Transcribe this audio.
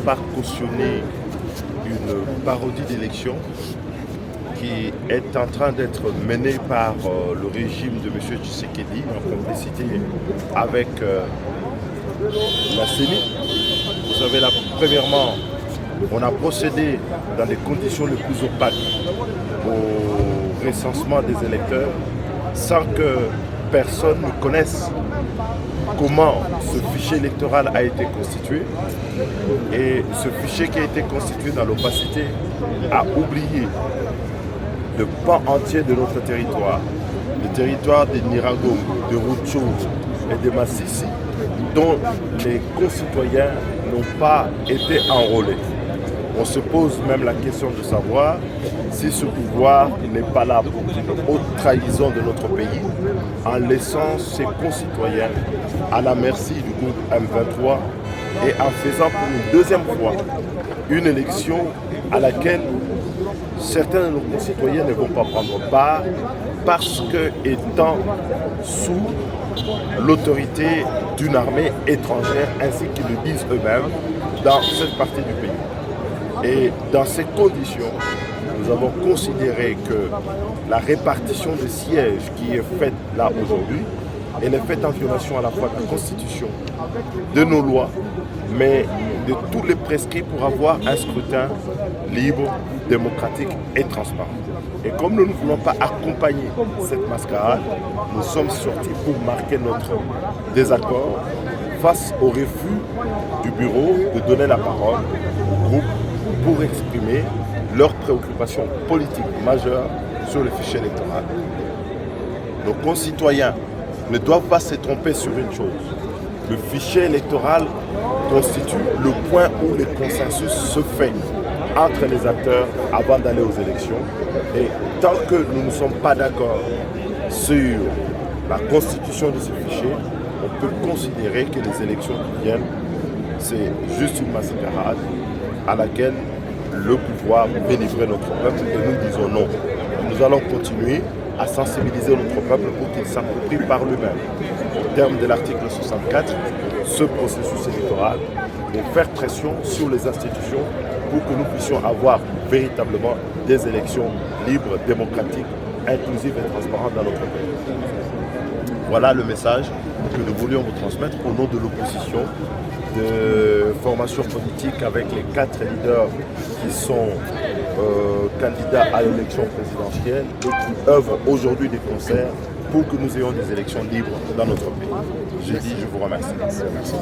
pas cautionner une parodie d'élection qui est en train d'être menée par le régime de M. Tshisekedi en complicité avec la CENI. Vous savez, là, premièrement, on a procédé dans les conditions les plus opaques au recensement des électeurs sans que personne ne connaisse comment ce fichier électoral a été constitué. Et ce fichier qui a été constitué dans l'opacité a oublié le pan entier de notre territoire, le territoire de Nirago, de Rutshuru et de Massissi, dont les concitoyens n'ont pas été enrôlés. On se pose même la question de savoir si ce pouvoir n'est pas là pour une haute trahison de notre pays en laissant ses concitoyens à la merci du groupe M23 et en faisant pour une deuxième fois une élection à laquelle certains de nos concitoyens ne vont pas prendre part parce que étant sous l'autorité d'une armée étrangère, ainsi qu'ils le disent eux-mêmes, dans cette partie du pays. Et dans ces conditions, nous avons considéré que la répartition des sièges qui est faite là aujourd'hui, elle est faite en violation à la fois de la Constitution, de nos lois, mais de tous les prescrits pour avoir un scrutin libre, démocratique et transparent. Et comme nous ne voulons pas accompagner cette mascarade, nous sommes sortis pour marquer notre désaccord face au refus du bureau de donner la parole au groupe pour exprimer leurs préoccupations politiques majeures sur le fichier électoral. Nos concitoyens ne doivent pas se tromper sur une chose. Le fichier électoral constitue le point où le consensus se fait entre les acteurs avant d'aller aux élections. Et tant que nous ne sommes pas d'accord sur la constitution de ce fichier, on peut considérer que les élections qui viennent, c'est juste une mascarade à laquelle le pouvoir veut livrer notre peuple et nous disons non. Nous allons continuer à sensibiliser notre peuple pour qu'il s'approprie par lui-même, au terme de l'article 64, ce processus électoral et faire pression sur les institutions pour que nous puissions avoir véritablement des élections libres, démocratiques, inclusives et transparentes dans notre pays. Voilà le message que nous voulions vous transmettre au nom de l'opposition, de formation politique avec les 4 leaders qui sont candidats à l'élection présidentielle et qui œuvrent aujourd'hui des concerts pour que nous ayons des élections libres dans notre pays. J'ai dit, je vous remercie. Merci.